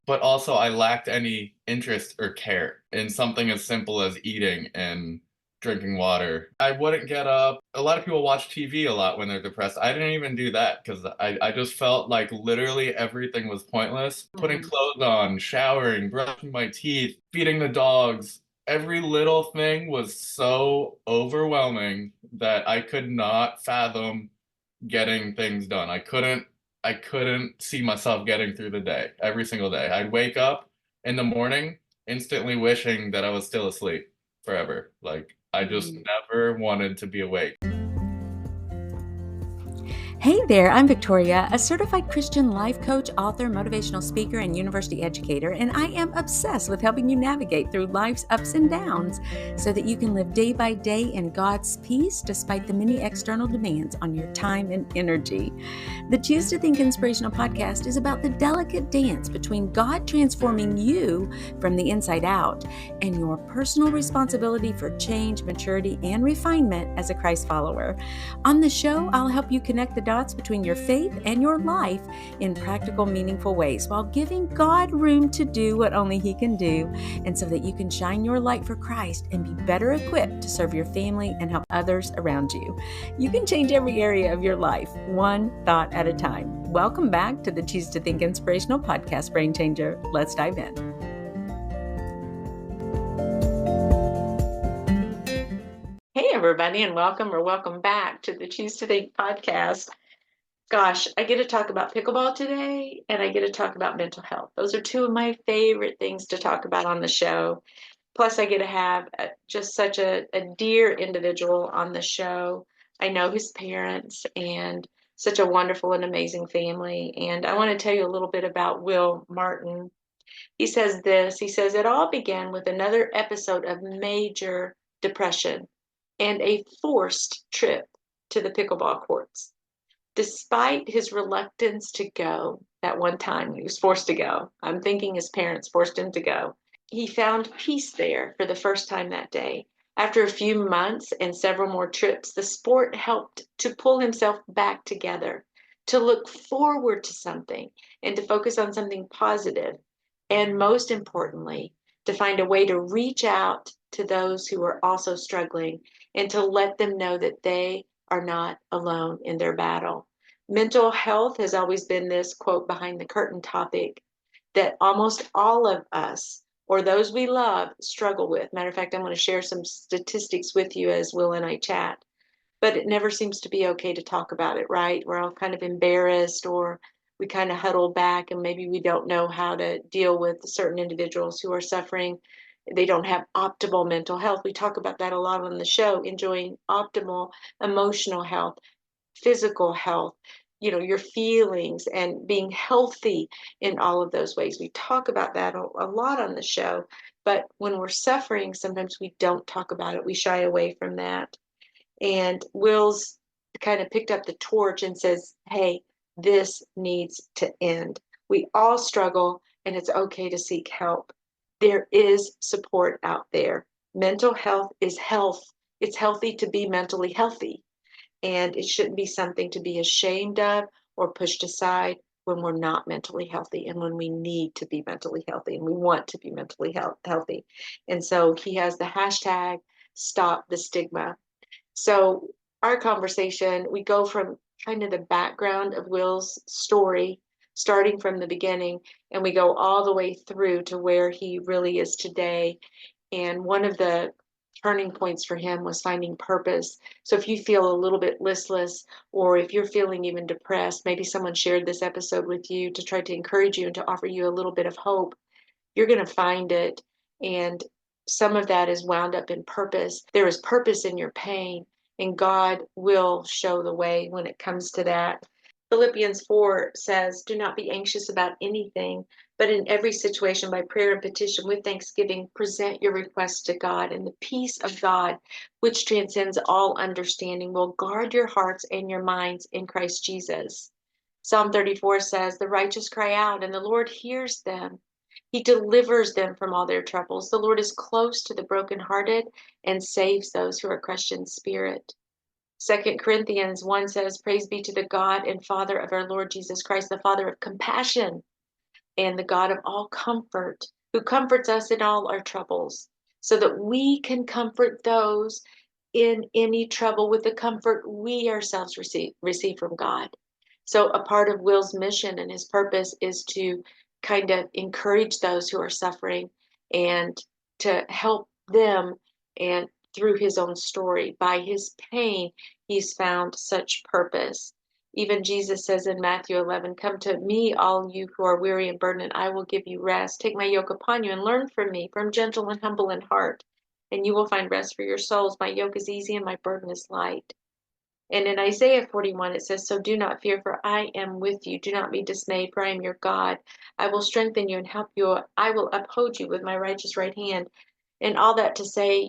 but also I lacked any interest or care in something as simple as eating and drinking water. I wouldn't get up. A lot of people watch TV a lot when they're depressed. I didn't even do that because I just felt like literally everything was pointless. Putting Mhm. clothes on, showering, brushing my teeth, feeding the dogs. Every little thing was so overwhelming that I could not fathom getting things done. I couldn't see myself getting through the day every single day. I'd wake up in the morning instantly wishing that I was still asleep forever. Like I just Mhm. never wanted to be awake. Hey there, I'm Victoria, a certified Christian life coach, author, motivational speaker, and university educator, and I am obsessed with helping you navigate through life's ups and downs so that you can live day by day in God's peace despite the many external demands on your time and energy. The Choose to Think Inspirational podcast is about the delicate dance between God transforming you from the inside out and your personal responsibility for change, maturity, and refinement as a Christ follower. On the show, I'll help you connect the dots between your faith and your life in practical, meaningful ways while giving God room to do what only He can do, and so that you can shine your light for Christ and be better equipped to serve your family and help others around you. You can change every area of your life, one thought at a time. Welcome back to the Choose to Think Inspirational Podcast, Brain Changer. Let's dive in. Hey, everybody, and welcome back to the Choose to Think podcast. Gosh, I get to talk about pickleball today, and I get to talk about mental health. Those are two of my favorite things to talk about on the show. Plus, I get to have just such a dear individual on the show. I know his parents and such a wonderful and amazing family. And I want to tell you a little bit about Will Martin. He says this. He says, it all began with another episode of major depression and a forced trip to the pickleball courts. Despite his reluctance to go that one time, he was forced to go. I'm thinking his parents forced him to go. He found peace there for the first time that day. After a few months and several more trips, the sport helped to pull himself back together, to look forward to something and to focus on something positive, and most importantly, to find a way to reach out to those who are also struggling and to let them know that they are not alone in their battle. Mental health has always been this quote behind the curtain topic that almost all of us or those we love struggle with. Matter of fact, I'm going to share some statistics with you as Will and I chat. But it never seems to be okay to talk about it, right? We're all kind of embarrassed, or we kind of huddle back, and maybe we don't know how to deal with certain individuals who are suffering. They don't have optimal mental health. We talk about that a lot on the show, enjoying optimal emotional health, physical health, your feelings, and being healthy in all of those ways. We talk about that a lot on the show, but when we're suffering, sometimes we don't talk about it. We shy away from that. And Will's kind of picked up the torch and says, hey, this needs to end. We all struggle, and it's okay to seek help. There is support out there. Mental health is health. It's healthy to be mentally healthy, and it shouldn't be something to be ashamed of or pushed aside when we're not mentally healthy and when we need to be mentally healthy and we want to be mentally healthy. And so he has the hashtag stop the stigma. So our conversation, we go from kind of the background of Will's story, starting from the beginning, and we go all the way through to where he really is today. And one of the turning points for him was finding purpose. So if you feel a little bit listless, or if you're feeling even depressed, maybe someone shared this episode with you to try to encourage you and to offer you a little bit of hope, you're going to find it. And some of that is wound up in purpose. There is purpose in your pain, and God will show the way when it comes to that. Philippians 4 says, do not be anxious about anything, but in every situation, by prayer and petition with thanksgiving, present your requests to God, and the peace of God, which transcends all understanding, will guard your hearts and your minds in Christ Jesus. Psalm 34 says, the righteous cry out, and the Lord hears them. He delivers them from all their troubles. The Lord is close to the brokenhearted and saves those who are crushed in spirit. 2 Corinthians 1 says, praise be to the God and Father of our Lord Jesus Christ, the Father of compassion and the God of all comfort, who comforts us in all our troubles, so that we can comfort those in any trouble with the comfort we ourselves receive from God. So a part of Will's mission and his purpose is to kind of encourage those who are suffering and to help them. And through his own story, by his pain, he's found such purpose. Even Jesus says in Matthew 11, "Come to me, all you who are weary and burdened, and I will give you rest. Take my yoke upon you and learn from me, for I'm gentle and humble in heart, and you will find rest for your souls. My yoke is easy and my burden is light." And in Isaiah 41, it says, "So do not fear, for I am with you. Do not be dismayed, for I am your God. I will strengthen you and help you. I will uphold you with my righteous right hand." And all that to say,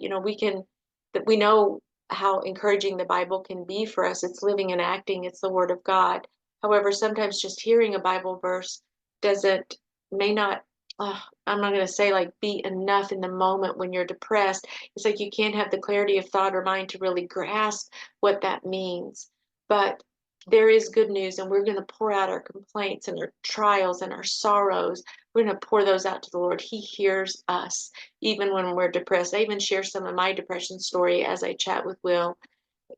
that we know how encouraging the Bible can be for us. It's living and acting, it's the Word of God. However, sometimes just hearing a Bible verse doesn't, may not, I'm not going to say like be enough in the moment when you're depressed. It's like you can't have the clarity of thought or mind to really grasp what that means. But there is good news, and we're going to pour out our complaints and our trials and our sorrows. We're going to pour those out to the Lord. He hears us even when we're depressed. I even share some of my depression story as I chat with Will,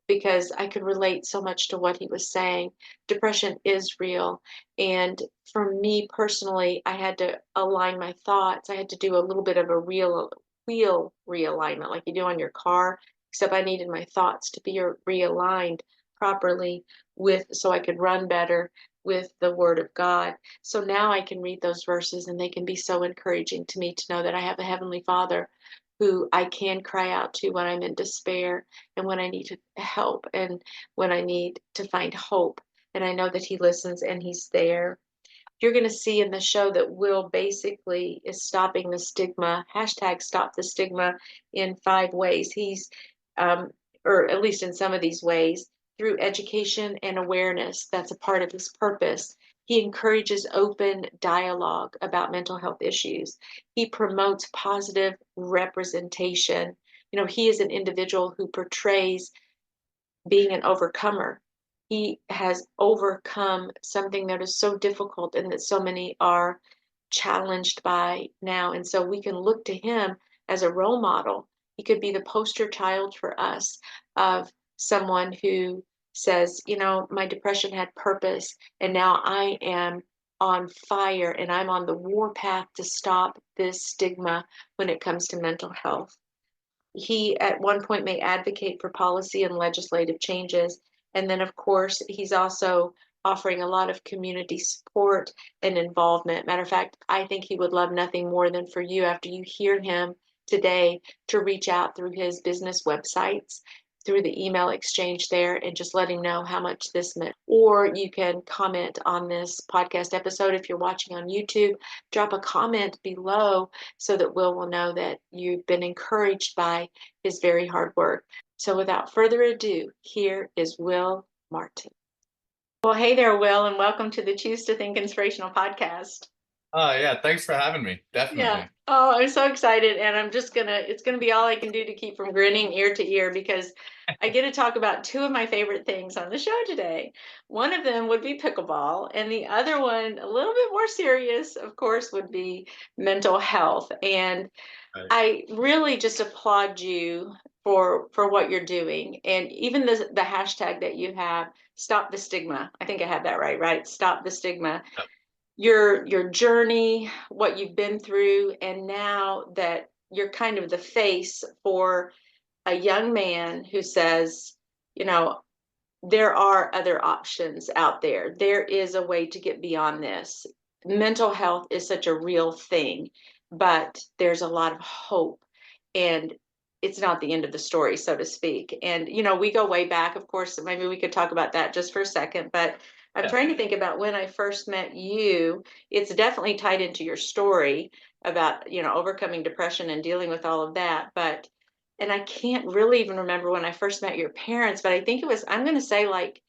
because I could relate so much to what he was saying. Depression is real. And for me personally, I had to align my thoughts. I had to do a little bit of a wheel realignment like you do on your car, except I needed my thoughts to be realigned properly so I could run better with the Word of God. So now I can read those verses and they can be so encouraging to me to know that I have a Heavenly Father who I can cry out to when I'm in despair and when I need to help and when I need to find hope. And I know that He listens and He's there. You're going to see in the show that Will basically is stopping the stigma, hashtag stop the stigma, in 5 ways. Um, or at least in some of these ways, through education and awareness. That's a part of his purpose. He encourages open dialogue about mental health issues. He promotes positive representation. He is an individual who portrays being an overcomer. He has overcome something that is so difficult and that so many are challenged by now. And so we can look to him as a role model. He could be the poster child for us of someone who says, my depression had purpose, and now I am on fire and I'm on the war path to stop this stigma when it comes to mental health. He at one point may advocate for policy and legislative changes. And then, of course, he's also offering a lot of community support and involvement. Matter of fact, I think he would love nothing more than for you, after you hear him today, to reach out through his business websites, through the email exchange there, and just let him know how much this meant. Or you can comment on this podcast episode if you're watching on YouTube. Drop a comment below so that Will know that you've been encouraged by his very hard work. So without further ado, here is Will Martin. Well, hey there, Will, and welcome to the Choose to Think Inspirational Podcast. Yeah, thanks for having me. Yeah. Definitely. Oh, I'm so excited. And it's gonna be all I can do to keep from grinning ear to ear, because I get to talk about 2 of my favorite things on the show today. One of them would be pickleball, and the other one, a little bit more serious, of course, would be mental health. And Right. I really just applaud you for what you're doing. And even the hashtag that you have, stop the stigma. I think I had that right? Stop the stigma. Yep. Your journey, what you've been through, and now that you're kind of the face for a young man who says, you know, there are other options out there. There is a way to get beyond this. Mental health is such a real thing, but there's a lot of hope, and it's not the end of the story, so to speak. And, we go way back, of course, maybe we could talk about that just for a second, but I'm Yeah. trying to think about when I first met you. It's definitely tied into your story about, overcoming depression and dealing with all of that. And I can't really even remember when I first met your parents, but I think it was, I'm going to say like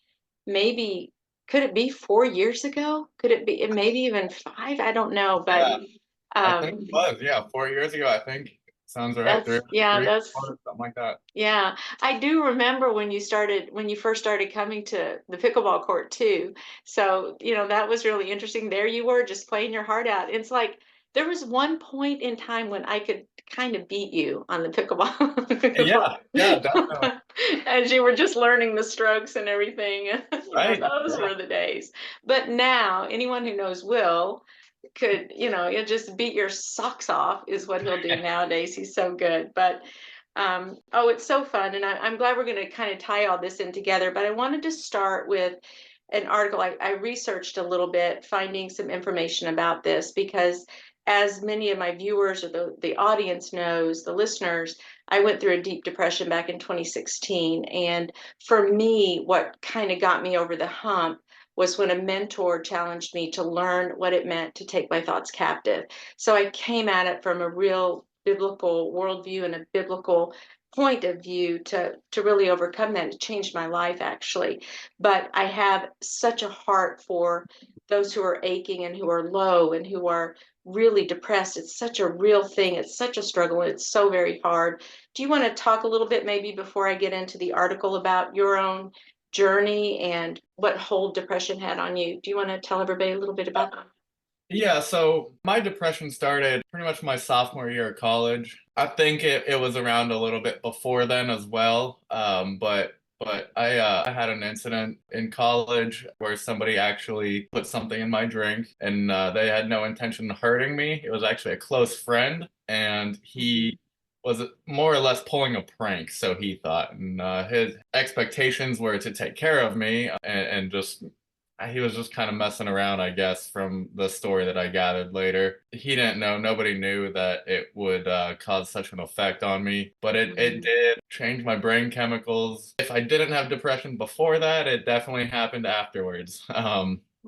maybe, could it be 4 years ago? Could it be, maybe even 5? I don't know. But Yeah. I think it was. Yeah, 4 years ago, I think. Sounds right. That's, yeah, 4, something like that. yeah. I do remember when you first started coming to the pickleball court too. So, that was really interesting. There you were just playing your heart out. It's like there was one point in time when I could kind of beat you on the pickleball Yeah, yeah, definitely. as you were just learning the strokes and everything. Right. Those Yeah. were the days. But now, anyone who knows Will could, he'll just beat your socks off is what he'll do nowadays. He's so good. But oh, it's so fun. And I'm glad we're going to kind of tie all this in together. But I wanted to start with an article. I researched a little bit, finding some information about this because as many of my viewers or the audience knows, the listeners, I went through a deep depression back in 2016. And for me, what kind of got me over the hump was when a mentor challenged me to learn what it meant to take my thoughts captive. So I came at it from a real biblical worldview and a biblical point of view to really overcome that. It changed my life actually. But I have such a heart for those who are aching and who are low and who are really depressed. It's such a real thing. It's such a struggle. It's so very hard. Do you want to talk a little bit maybe before I get into the article about your own journey and what hold depression had on you? Do you want to tell everybody a little bit about that? Yeah, so my depression started pretty much my sophomore year of college. I think it was around a little bit before then as well. But I had an incident in college where somebody actually put something in my drink, and they had no intention of hurting me. It was actually a close friend, and Mhm. he was more or less pulling a prank, so he thought. And his expectations were to take care of me and just he was just kind of messing around, I guess, from the story that I gathered later. He didn't know, nobody knew that it would cause such an effect on me, but it Mhm. did change my brain chemicals. If I didn't have depression before that, it definitely happened afterwards.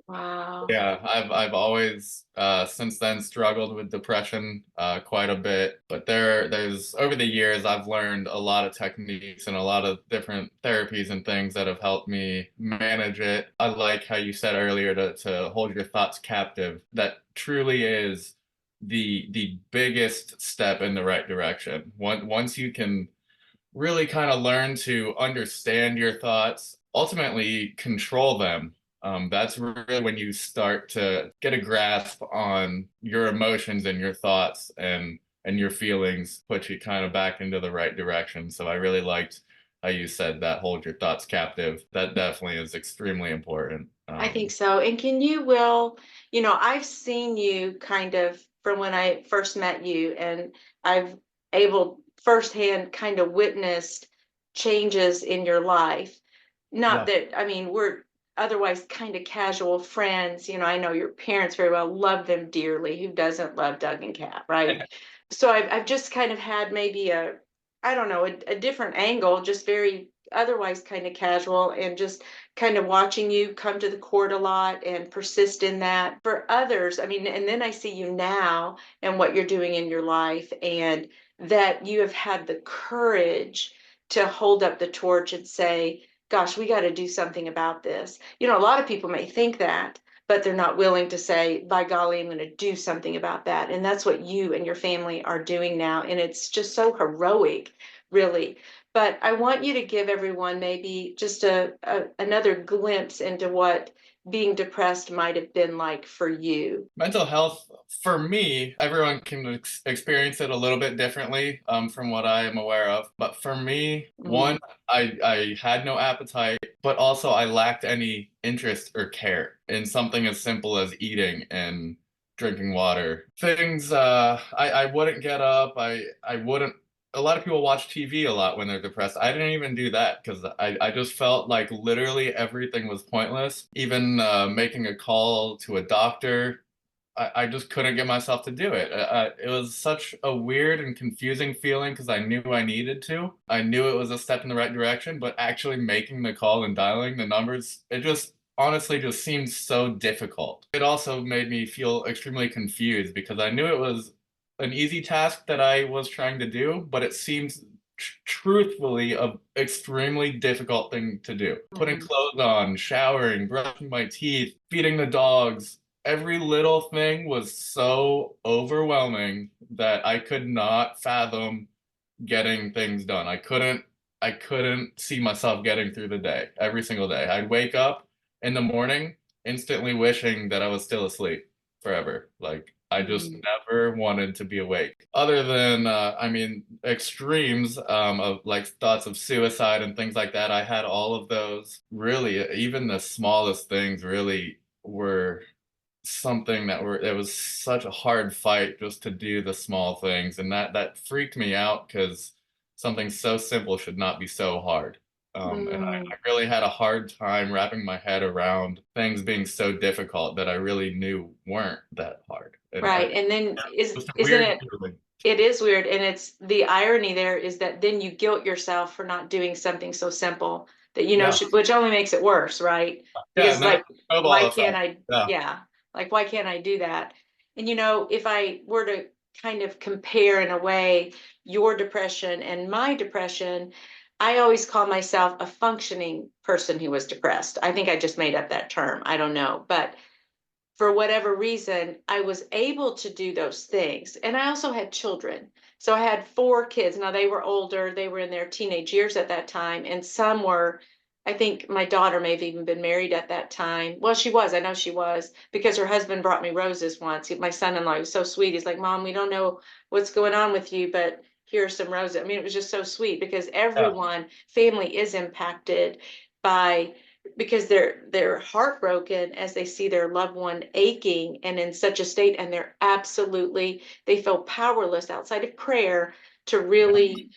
Wow. Yeah, I've always since then struggled with depression quite a bit, but there's over the years I've learned a lot of techniques and a lot of different therapies and things that have helped me manage it. I like how you said earlier to hold your thoughts captive. That truly is the biggest step in the right direction. Once you can really kind of learn to understand your thoughts, ultimately control them. That's really when you start to get a grasp on your emotions and your thoughts and your feelings, put you kind of back into the right direction. So I really liked how you said that hold your thoughts captive. That definitely is extremely important. I think so. And can you, Will, I've seen you kind of from when I first met you, and I've able firsthand kind of witnessed changes in your life. Not Yeah. that, I mean, we're otherwise kind of casual friends. I know your parents very well, love them dearly. Who doesn't love Doug and Kat, right? So I've just kind of had maybe I don't know, a different angle, just very otherwise kind of casual and just kind of watching you come to the court a lot and persist in that. For others, I mean, and then I see you now and what you're doing in your life, and that you have had the courage to hold up the torch and say, gosh, we got to do something about this. A lot of people may think that, but they're not willing to say, by golly, I'm going to do something about that. And that's what you and your family are doing now. And it's just so heroic, really. But I want you to give everyone maybe just another glimpse into what being depressed might have been like for you. Mental health, for me, everyone can experience it a little bit differently from what I am aware of. But for me, Mm, one, I had no appetite, but also I lacked any interest or care in something as simple as eating and drinking water. Things I wouldn't get up. I wouldn't. A lot of people watch TV a lot when they're depressed. I didn't even do that because I just felt like literally everything was pointless. Even making a call to a doctor, I just couldn't get myself to do it. It was such a weird and confusing feeling because I knew I needed to. I knew it was a step in the right direction, but actually making the call and dialing the numbers, it just honestly just seemed so difficult. It also made me feel extremely confused because I knew it was an easy task that I was trying to do, but it seems truthfully a extremely difficult thing to do. Putting mm, clothes on, showering, brushing my teeth, feeding the dogs, every little thing was so overwhelming that I could not fathom getting things done. I couldn't see myself getting through the day every single day. I'd wake up in the morning instantly wishing that I was still asleep forever. Like I just Mm. never wanted to be awake. Other than extremes of like thoughts of suicide and things like that. I had all of those. Really, even the smallest things really were something that were it was such a hard fight just to do the small things, and that freaked me out because something so simple should not be so hard. And I Mm. really had a hard time wrapping my head around things being so difficult that I really knew weren't that hard. And Right. And then it was a isn't weird it, feeling. it is weird. And it's the irony there is that then you guilt yourself for not doing something so simple that, Yeah, should, which only makes it worse, right? yeah, Because and then like, why snowball can't effect. I, Yeah, yeah, like, why can't I do that? And, if I were to kind of compare in a way your depression and my depression, I always call myself a functioning person who was depressed. I think I just made up that term. I don't know. But for whatever reason, I was able to do those things. And I also had children. So I had four kids. Now they were older, they were in their teenage years at that time. And some were, I think my daughter may have even been married at that time. Well, she was, I know she was, because her husband brought me roses once. My son in law, he was so sweet. He's like, Mom, we don't know what's going on with you, but here are some roses. I mean, it was just so sweet because yeah, family is impacted by because they're heartbroken as they see their loved one aching and in such a state, and they feel powerless outside of prayer to yeah, really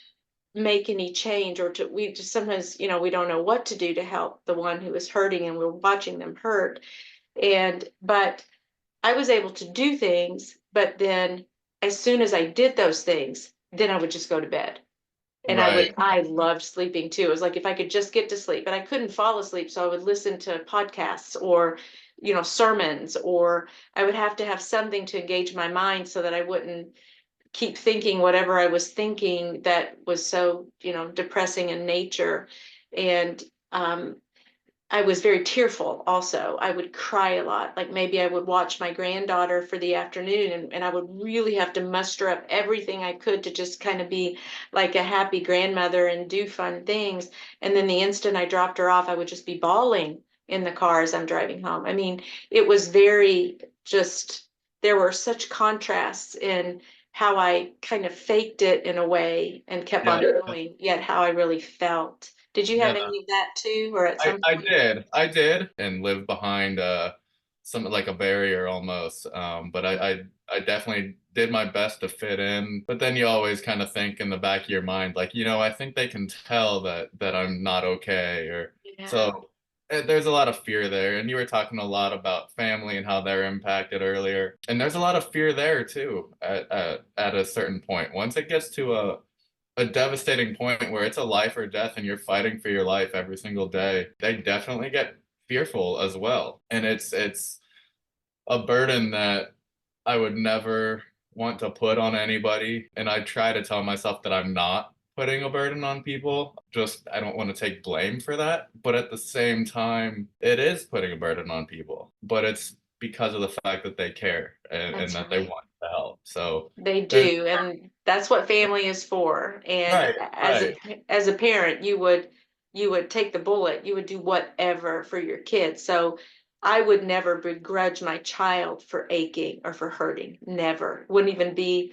make any change, or to we just sometimes, we don't know what to do to help the one who is hurting and we're watching them hurt. And but I was able to do things, but then as soon as I did those things, then I would just go to bed. And right. I loved sleeping too. It was like if I could just get to sleep, but I couldn't fall asleep. So I would listen to podcasts or, sermons, or I would have to have something to engage my mind so that I wouldn't keep thinking whatever I was thinking that was so, depressing in nature. And I was very tearful also. I would cry a lot. Like maybe I would watch my granddaughter for the afternoon, and I would really have to muster up everything I could to just kind of be like a happy grandmother and do fun things. And then the instant I dropped her off, I would just be bawling in the car as I'm driving home. I mean, it was very just, there were such contrasts in how I kind of faked it in a way and kept Yeah, on going, yet how I really felt. Did you have yeah. any of that too, or at I some I point? did. I did and live behind some like a barrier almost. But I definitely did my best to fit in. But then you always kind of think in the back of your mind, like, I think they can tell that I'm not okay. Or Yeah, so there's a lot of fear there. And you were talking a lot about family and how they're impacted earlier. And there's a lot of fear there too at a certain point. Once it gets to a devastating point where it's a life or death and you're fighting for your life every single day, they definitely get fearful as well. And it's a burden that I would never want to put on anybody. And I try to tell myself that I'm not putting a burden on people. Just I don't want to take blame for that. But at the same time, it is putting a burden on people. But it's because of the fact that they care and that's that they right. want to help. So They there's do, and that's what family is for. And right, right. as a parent, you would take the bullet. You would do whatever for your kids. So I would never begrudge my child for aching or for hurting. Never. Wouldn't even be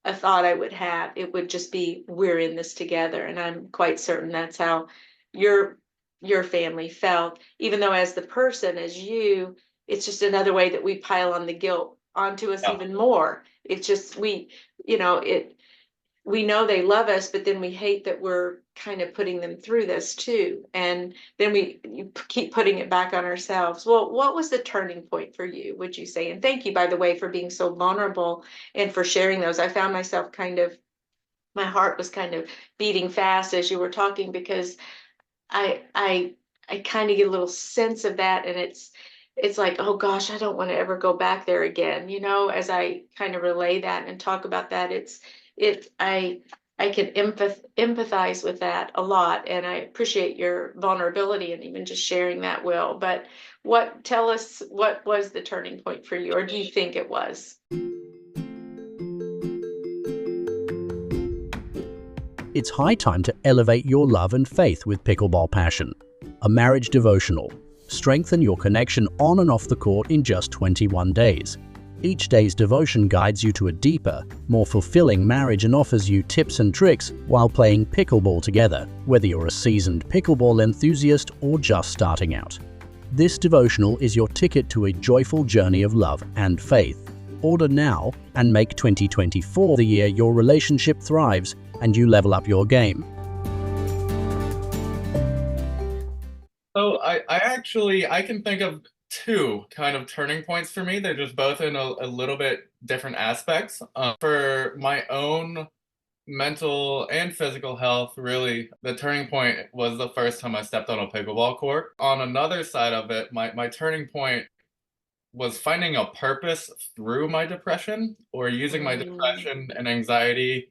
a thought I would have. It would just be we're in this together, and I'm quite certain that's how your your family felt. Even though as the person, as you, it's just another way that we pile on the guilt onto us Yeah. even more. It's just it we know they love us, but then we hate that we're kind of putting them through this too. And then you keep putting it back on ourselves. Well, what was the turning point for you, would you say? And thank you, by the way, for being so vulnerable and for sharing those. I found myself my heart was kind of beating fast as you were talking because I, I, I kind of get a little sense of that. And it's like, oh gosh, I don't want to ever go back there again. As I kind of relay that and talk about that, I can empathize with that a lot, and I appreciate your vulnerability and even just sharing that, Will. But tell us what was the turning point for you, or do you think it was? It's high time to elevate your love and faith with Pickleball Passion, a marriage devotional. Strengthen your connection on and off the court in just 21 days. Each day's devotion guides you to a deeper, more fulfilling marriage and offers you tips and tricks while playing pickleball together, whether you're a seasoned pickleball enthusiast or just starting out. This devotional is your ticket to a joyful journey of love and faith. Order now and make 2024 the year your relationship thrives and you level up your game. So I can think of two kind of turning points for me. They're just both in a little bit different aspects. For my own mental and physical health, really, the turning point was the first time I stepped on a pickleball court. On another side of it, my turning point was finding a purpose through my depression, or using my depression and anxiety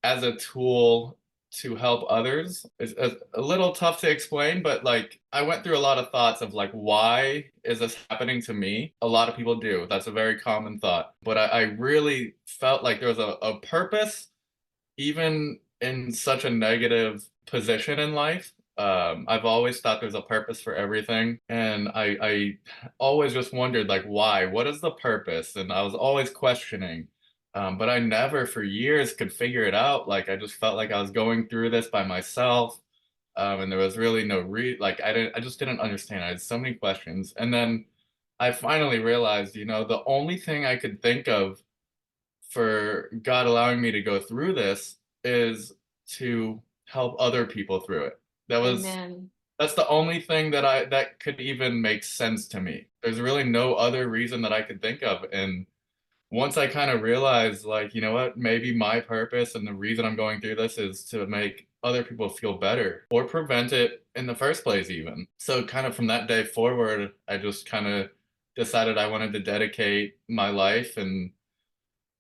as a tool to help others. It's a little tough to explain, but like I went through a lot of thoughts of like, why is this happening to me? A lot of people do. That's a very common thought. But I really felt like there was a purpose, even in such a negative position in life. I've always thought there's a purpose for everything. And I always just wondered, like, why? What is the purpose? And I was always questioning. But I never for years could figure it out. Like, I just felt like I was going through this by myself. And there was really no like, I just didn't understand. I had so many questions. And then I finally realized, the only thing I could think of for God allowing me to go through this is to help other people through it. Amen. That's the only thing that could even make sense to me. There's really no other reason that I could think of. And once I kind of realized, like, you know what, maybe my purpose and the reason I'm going through this is to make other people feel better or prevent it in the first place, even. So, kind of from that day forward, I just kind of decided I wanted to dedicate my life and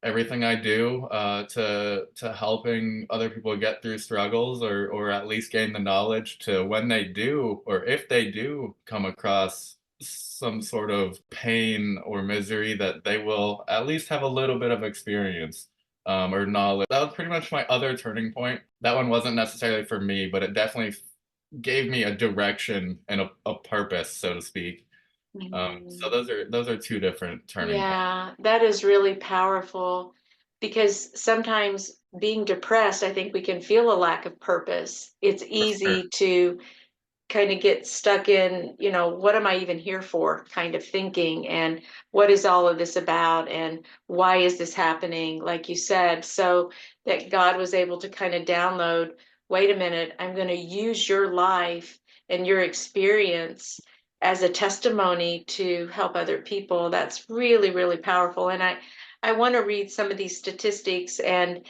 everything I do to helping other people get through struggles, or at least gain the knowledge to, when they do, or if they do come across some sort of pain or misery, that they will at least have a little bit of experience or knowledge. That was pretty much my other turning point. That one wasn't necessarily for me, but it definitely gave me a direction and a purpose, so to speak. So those are two different turning points. Yeah, that is really powerful, because sometimes being depressed, I think we can feel a lack of purpose. It's For sure. easy to kind of get stuck in, what am I even here for kind of thinking, and what is all of this about, and why is this happening, like you said. So that God was able to kind of download, wait a minute, I'm going to use your life and your experience as a testimony to help other people. That's really, really powerful. And I want to read some of these statistics, and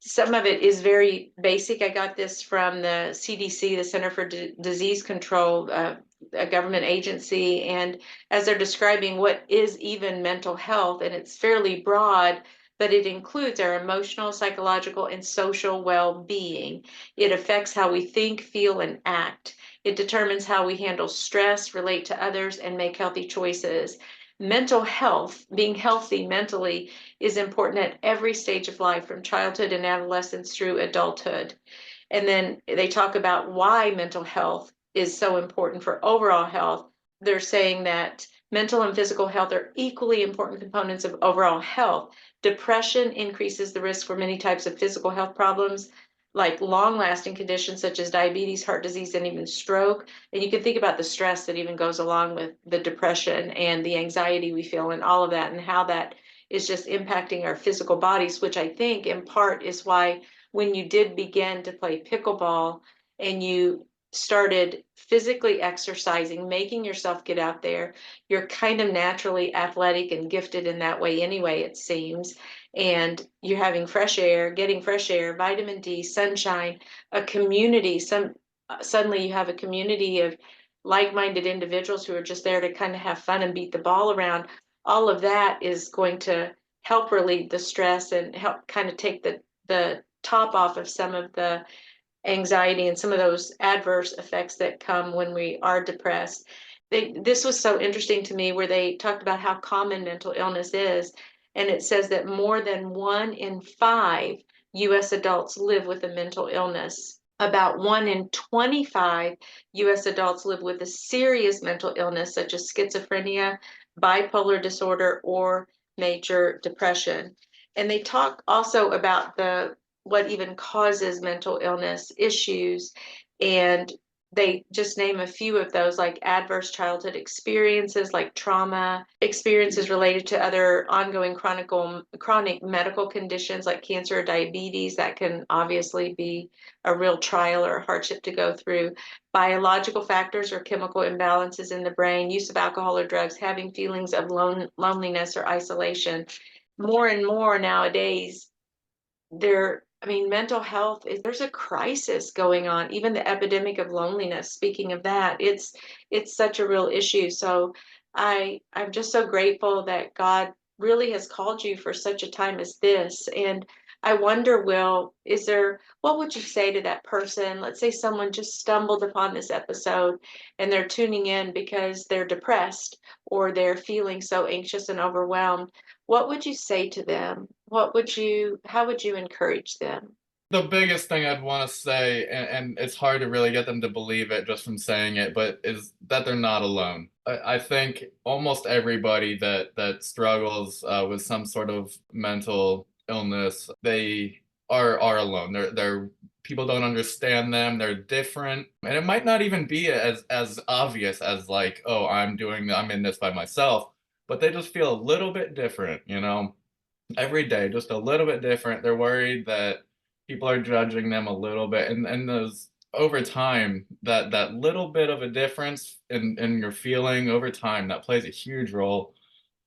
some of it is very basic. I got this from the CDC, the Center for Disease Control, a government agency. And as they're describing what is even mental health, and it's fairly broad, but it includes our emotional, psychological, and social well-being. It affects how we think, feel, and act. It determines how we handle stress, relate to others, and make healthy choices. Mental health, being healthy mentally, is important at every stage of life, from childhood and adolescence through adulthood. And then they talk about why mental health is so important for overall health. They're saying that mental and physical health are equally important components of overall health. Depression increases the risk for many types of physical health problems, like long-lasting conditions such as diabetes, heart disease, and even stroke. And you can think about the stress that even goes along with the depression and the anxiety we feel and all of that, and how that is just impacting our physical bodies, which I think in part is why when you did begin to play pickleball and you started physically exercising, making yourself get out there, you're kind of naturally athletic and gifted in that way anyway, it seems. And you're having fresh air, getting fresh air, vitamin D, sunshine, a community. Suddenly you have a community of like-minded individuals who are just there to kind of have fun and beat the ball around. All of that is going to help relieve the stress and help kind of take the top off of some of the anxiety and some of those adverse effects that come when we are depressed. This was so interesting to me, where they talked about how common mental illness is. And it says that more than 1 in 5 US adults live with a mental illness. About 1 in 25 US adults live with a serious mental illness, such as schizophrenia, bipolar disorder, or major depression. And they talk also about what even causes mental illness issues. And they just name a few of those, like adverse childhood experiences, like trauma, experiences related to other ongoing chronic medical conditions like cancer or diabetes. That can obviously be a real trial or a hardship to go through. Biological factors or chemical imbalances in the brain, use of alcohol or drugs, having feelings of loneliness or isolation. More and more nowadays, mental health there's a crisis going on, even the epidemic of loneliness. Speaking of that, it's such a real issue. So I'm just so grateful that God really has called you for such a time as this. And I wonder, Will, what would you say to that person? Let's say someone just stumbled upon this episode and they're tuning in because they're depressed or they're feeling so anxious and overwhelmed. What would you say to them? How would you encourage them? The biggest thing I'd want to say, and it's hard to really get them to believe it just from saying it, but is that they're not alone. I think almost everybody that struggles with some sort of mental illness, they are alone. They're people don't understand them. They're different, and it might not even be as obvious as like, oh, I'm in this by myself, but they just feel a little bit different, every day, just a little bit different. They're worried that people are judging them a little bit, and those over time, that little bit of a difference in your feeling over time, that plays a huge role.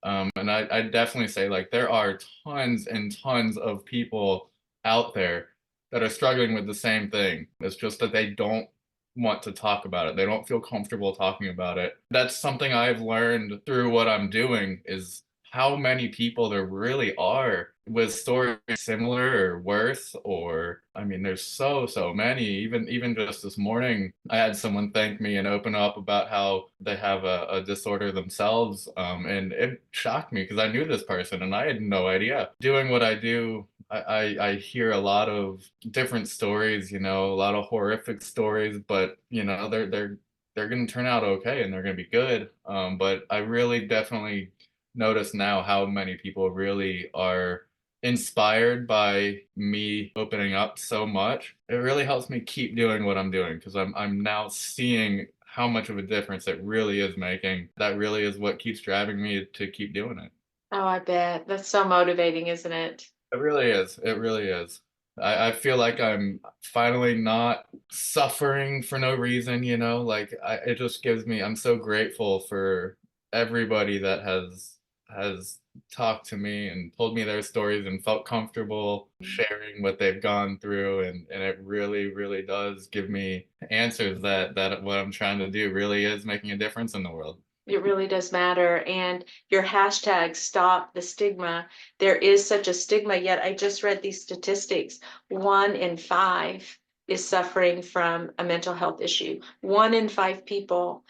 And I definitely say, like, there are tons and tons of people out there that are struggling with the same thing. It's just that they don't want to talk about it. They don't feel comfortable talking about it. That's something I've learned through what I'm doing, is how many people there really are with stories similar or worse. Or there's so many. Even just this morning, I had someone thank me and open up about how they have a disorder themselves, and it shocked me because I knew this person and I had no idea. Doing what I do, I hear a lot of different stories, a lot of horrific stories, but they're going to turn out okay and they're going to be good. But I really definitely notice now how many people really are inspired by me opening up so much. It really helps me keep doing what I'm doing, because I'm now seeing how much of a difference it really is making. That really is what keeps driving me to keep doing it. Oh, I bet. That's so motivating, isn't it? It really is. It really is. I feel like I'm finally not suffering for no reason, it just gives me, I'm so grateful for everybody that has talked to me and told me their stories and felt comfortable sharing what they've gone through. And it really, really does give me answers that what I'm trying to do really is making a difference in the world. It really does matter. And your hashtag, stop the stigma. There is such a stigma, yet I just read these statistics. 1 in 5 is suffering from a mental health issue. 1 in 5 people.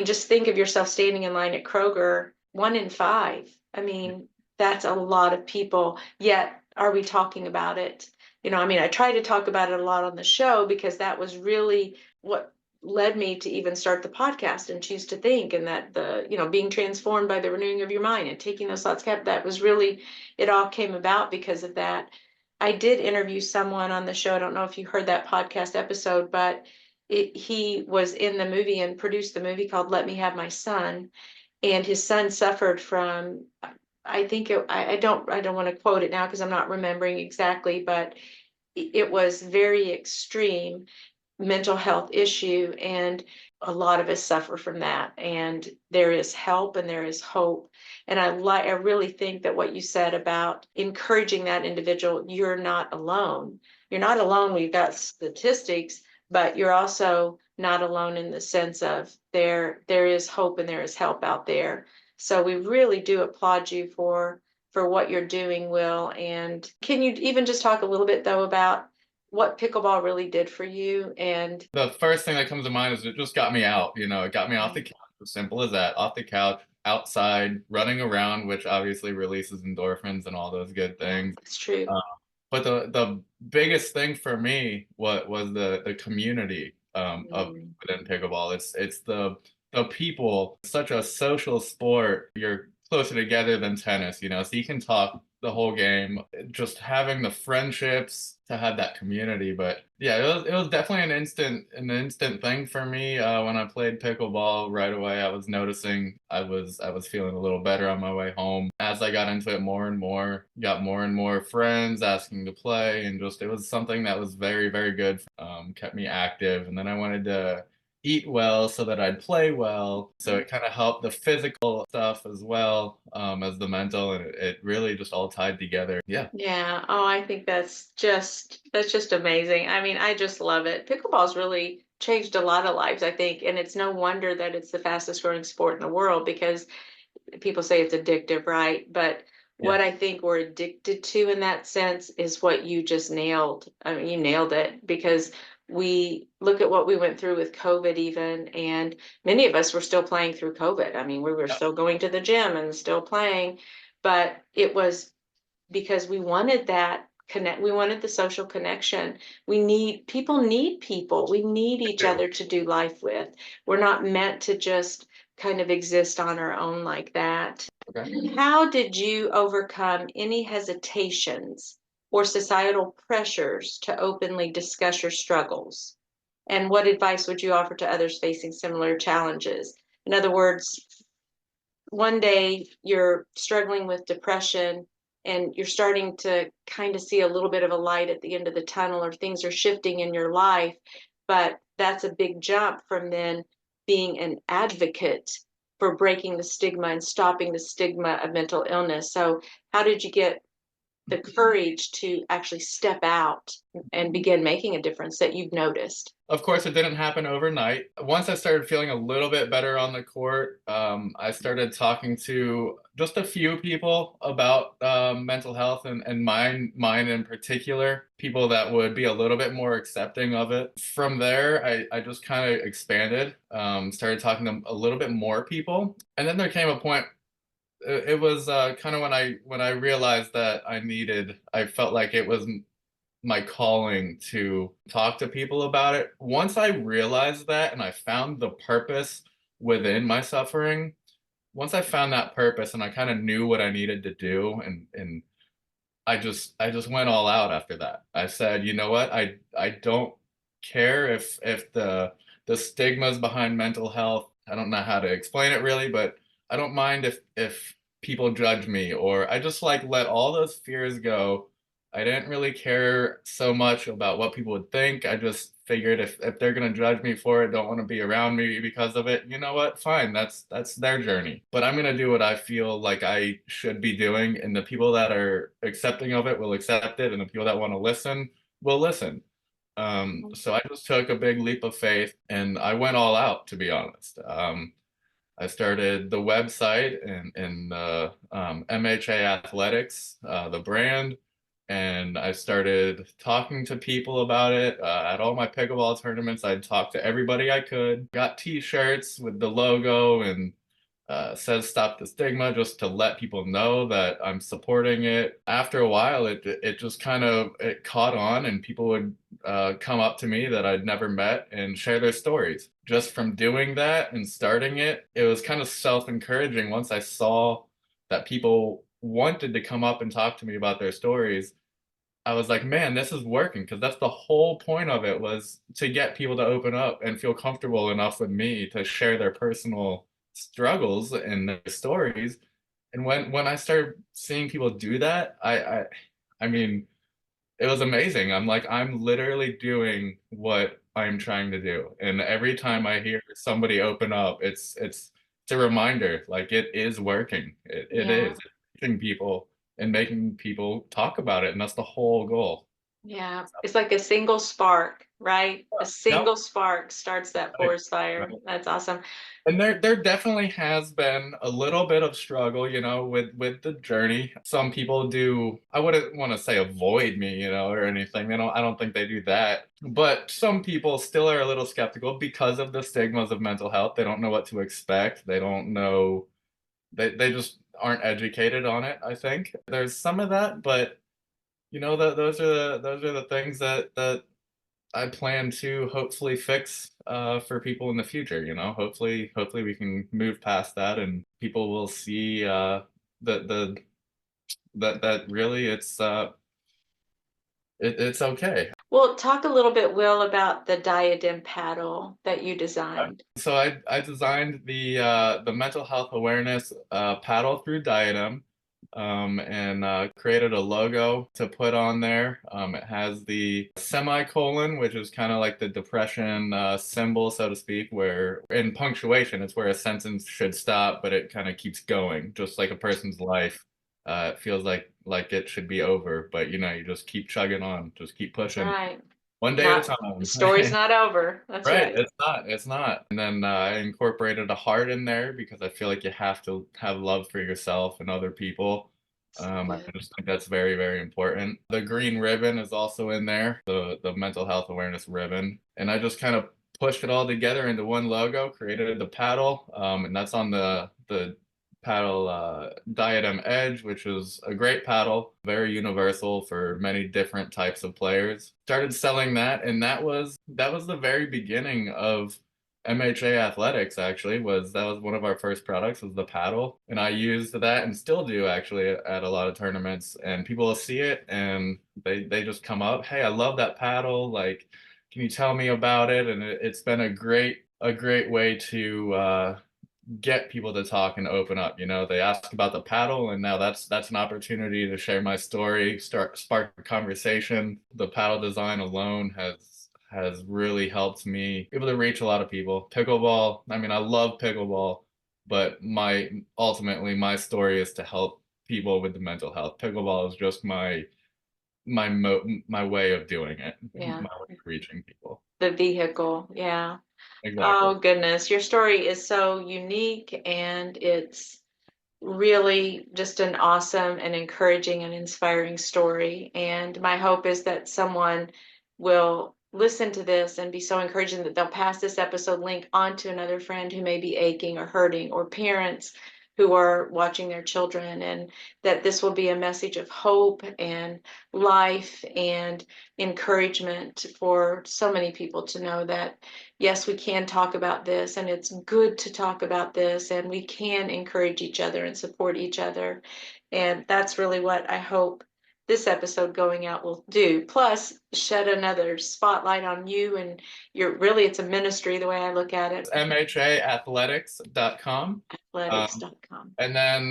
Just think of yourself standing in line at Kroger. 1 in 5. That's a lot of people. Yet, are we talking about it? I try to talk about it a lot on the show, because that was really what led me to even start the podcast and Choose to Think, and that being transformed by the renewing of your mind and taking those thoughts captive, that was really, it all came about because of that. I did interview someone on the show. I don't know if you heard that podcast episode, but he was in the movie and produced the movie called Let Me Have My Son. And his son suffered from, I don't want to quote it now because I'm not remembering exactly, but it was very extreme mental health issue, and a lot of us suffer from that. And there is help and there is hope. And I really think that what you said about encouraging that individual, you're not alone. You're not alone. We've got statistics, but you're also not alone in the sense of there is hope and there is help out there. So we really do applaud you for for what you're doing, Will. And can you even just talk a little bit though about what pickleball really did for you? And The first thing that comes to mind is it just got me out. It got me off the couch. As simple as that. Off the couch, outside, running around, which obviously releases endorphins and all those good things. it's true. But the biggest thing for me was the community of Mm. within pickleball. It's the people. It's such a social sport. You're closer together than tennis, so you can talk the whole game. Just having the friendships to have that community. But yeah, it was definitely an instant thing for me when I played pickleball. Right away, I was noticing I was feeling a little better on my way home. As I got into it more and more, got more and more friends asking to play, and just it was something that was very, very good. Kept me active, and then I wanted to eat well so that I'd play well. So it kind of helped the physical stuff as well as the mental, and it really just all tied together. Yeah. Yeah. Oh, I think that's just amazing. I mean, I just love it. Pickleball's really changed a lot of lives, I think, and it's no wonder that it's the fastest growing sport in the world because people say it's addictive, right? But Yeah. what I think we're addicted to in that sense is what you just nailed. I mean, you nailed it because we look at what we went through with COVID, even, and many of us were still playing through COVID. I mean, we were Yep. still going to the gym and still playing, but it was because we wanted that connect. We wanted the social connection. People need people. We need each True. other to do life with. We're not meant to just kind of exist on our own like that. Okay. How did you overcome any hesitations or societal pressures to openly discuss your struggles? And what advice would you offer to others facing similar challenges? In other words, one day you're struggling with depression and you're starting to kind of see a little bit of a light at the end of the tunnel, or things are shifting in your life, but that's a big jump from then being an advocate for breaking the stigma and stopping the stigma of mental illness. So how did you get the courage to actually step out and begin making a difference that you've noticed? Of course, it didn't happen overnight. Once I started feeling a little bit better on the court, I started talking to just a few people about mental health and mine in particular, people that would be a little bit more accepting of it. From there, I just kind of expanded, started talking to a little bit more people. And then there came a point, it was kind of when I realized that I felt like it was my calling to talk to people about it. Once I realized that and I found the purpose within my suffering, once I found that purpose and I kind of knew what I needed to do, and I just went all out after that. I said, you know what? I don't care if the stigmas behind mental health, I don't know how to explain it really, but I don't mind if people judge me, or I just like let all those fears go. I didn't really care so much about what people would think. I just figured if they're gonna judge me for it, don't want to be around me because of it, you know what? Fine, that's their journey. But I'm gonna do what I feel like I should be doing, and the people that are accepting of it will accept it, and the people that want to listen will listen. So I just took a big leap of faith and I went all out, to be honest. I started the website and the MHA Athletics, the brand, and I started talking to people about it. At all my pickleball tournaments, I'd talk to everybody I could. Got T-shirts with the logo and says "Stop the Stigma" just to let people know that I'm supporting it. After a while, it just kind of it caught on, and people would come up to me that I'd never met and share their stories. Just from doing that and starting it, it was kind of self-encouraging once I saw that people wanted to come up and talk to me about their stories. I was like, man, this is working, because that's the whole point of it, was to get people to open up and feel comfortable enough with me to share their personal struggles and their stories. And when I started seeing people do that, I mean, it was amazing. I'm like, I'm literally doing what I'm trying to do. And every time I hear somebody open up, it's a reminder, like it is working. It Yeah. is. It's reaching people and making people talk about it. And that's the whole goal. Yeah, it's like a single spark, right? A Yep. single spark starts that Right. forest fire. Right. That's awesome. And there definitely has been a little bit of struggle, with the journey. Some people do, I wouldn't want to say avoid me, or anything. I don't think they do that. But some people still are a little skeptical because of the stigmas of mental health. They don't know what to expect. They don't know, they just aren't educated on it, I think. There's some of that, but those are the things that I plan to hopefully fix for people in the future. Hopefully we can move past that, and people will see that that really it's okay. Well, talk a little bit, Will, about the diadem paddle that you designed. So I designed the mental health awareness paddle through Diadem, and created a logo to put on there. It has the semicolon, which is kind of like the depression symbol, so to speak, where in punctuation, it's where a sentence should stop, but it kind of keeps going, just like a person's life. It feels like it should be over, but you just keep chugging on, just keep That's pushing, right. one day at a Not the time. story's not over. That's Right, right. it's not. And then I incorporated a heart in there because I feel like you have to have love for yourself and other people. So I good. just think that's very, very important. The green ribbon is also in there, the mental health awareness ribbon. And I just kind of pushed it all together into one logo, created the paddle, and that's on the paddle Diadem Edge, which is a great paddle, very universal for many different types of players. Started selling that, and that was the very beginning of MHA Athletics. Actually, that was one of our first products, was the paddle, and I used that and still do actually at a lot of tournaments. And people will see it and they just come up, hey, I love that paddle. Like, can you tell me about it? And it's been a great way to get people to talk and open up. They ask about the paddle, and now that's an opportunity to share my story, spark a conversation. The paddle design alone has really helped me able to reach a lot of people. Pickleball, I mean, I love pickleball, but ultimately my story is to help people with the mental health. Pickleball is just my way of doing it, Yeah. my way of reaching people. The vehicle. Yeah. Exactly. Oh, goodness. Your story is so unique, and it's really just an awesome and encouraging and inspiring story. And my hope is that someone will listen to this and be so encouraging that they'll pass this episode link on to another friend who may be aching or hurting, or parents who are watching their children, and that this will be a message of hope and life and encouragement for so many people to know that yes, we can talk about this, and it's good to talk about this, and we can encourage each other and support each other. And that's really what I hope this episode going out will do. Plus, shed another spotlight on you, and it's a ministry the way I look at it. MHAathletics.com. Athletics.com. And then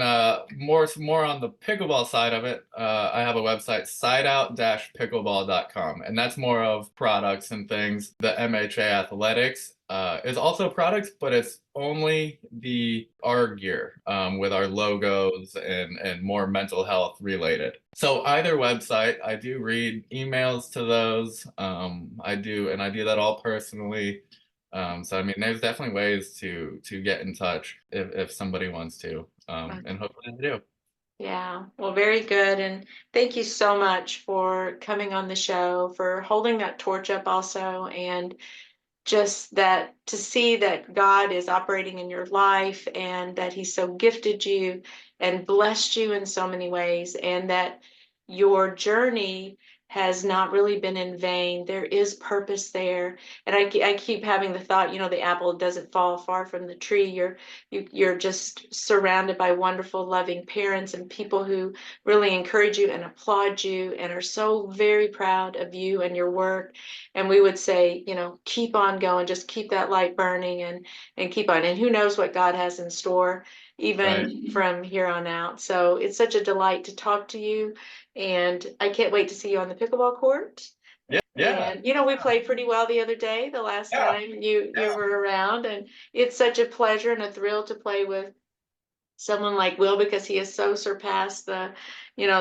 more on the pickleball side of it, I have a website, sideout-pickleball.com, and that's more of products and things. The MHA Athletics is also products, but it's only our gear, with our logos and more mental health related. So either website, I do read emails to those. I do that all personally. So I mean, there's definitely ways to get in touch if somebody wants to, and hopefully they do. Yeah, well, very good. And thank you so much for coming on the show, for holding that torch up also, and just that to see that God is operating in your life, and that He's so gifted you and blessed you in so many ways, and that your journey has not really been in vain. There is purpose there. And I keep having the thought, the apple doesn't fall far from the tree. You're just surrounded by wonderful, loving parents and people who really encourage you and applaud you and are so very proud of you and your work. And we would say, keep on going, just keep that light burning, and keep on. And who knows what God has in store Right. even from here on out. So it's such a delight to talk to you, and I can't wait to see you on the pickleball court. Yeah. Yeah. And we played pretty well the other day, the last Yeah. time you were around, and it's such a pleasure and a thrill to play with someone like Will, because he has so surpassed the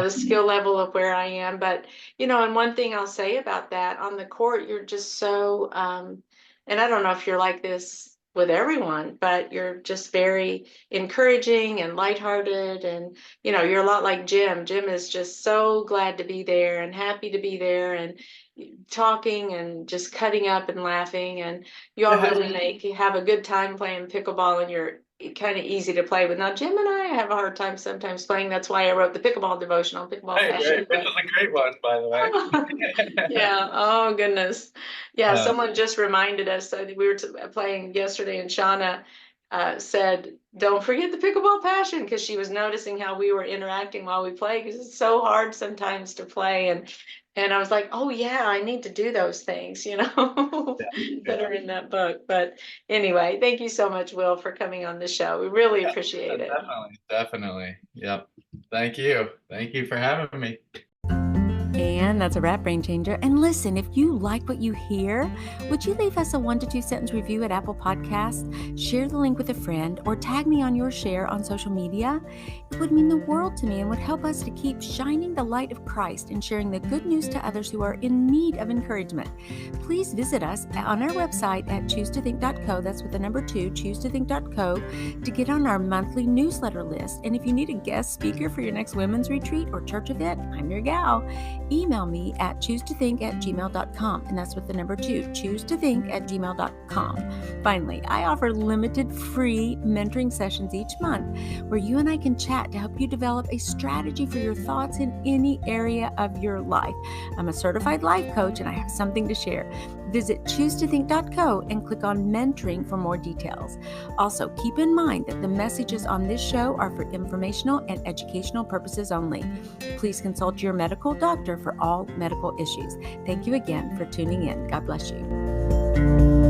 skill level of where I am. But, and one thing I'll say about that, on the court, you're just so, and I don't know if you're like this with everyone, but you're just very encouraging and lighthearted. And, you're a lot like Jim. Jim is just so glad to be there and happy to be there and talking and just cutting up and laughing. And you all really have a good time playing pickleball, and you're kind of easy to play with. Now, Jim and I have a hard time sometimes playing. That's why I wrote the pickleball devotional, Pickleball Passion. Which is a great one, by the way. Yeah. Oh, goodness. Yeah. Someone just reminded us that we were playing yesterday, and Shauna said, don't forget the pickleball passion, because she was noticing how we were interacting while we play, because it's so hard sometimes to play. And I was like, oh, yeah, I need to do those things, that are in that book. But anyway, thank you so much, Will, for coming on the show. We really appreciate it. Definitely. Yep. Thank you. Thank you for having me. And that's a wrap, Brain Changer. And listen, if you like what you hear, would you leave us a 1 to 2 sentence review at Apple Podcasts? Share the link with a friend or tag me on your share on social media. It would mean the world to me and would help us to keep shining the light of Christ and sharing the good news to others who are in need of encouragement. Please visit us on our website at choosetothink.co. That's with the number 2, choosetothink.co, to get on our monthly newsletter list. And if you need a guest speaker for your next women's retreat or church event, I'm your gal. Email me at choosetothink@gmail.com, and that's with the number 2, choosetothink@gmail.com. Finally, I offer limited free mentoring sessions each month where you and I can chat to help you develop a strategy for your thoughts in any area of your life. I'm a certified life coach, and I have something to share. Visit choosetothink.co and click on mentoring for more details. Also, keep in mind that the messages on this show are for informational and educational purposes only. Please consult your medical doctor for all medical issues. Thank you again for tuning in. God bless you.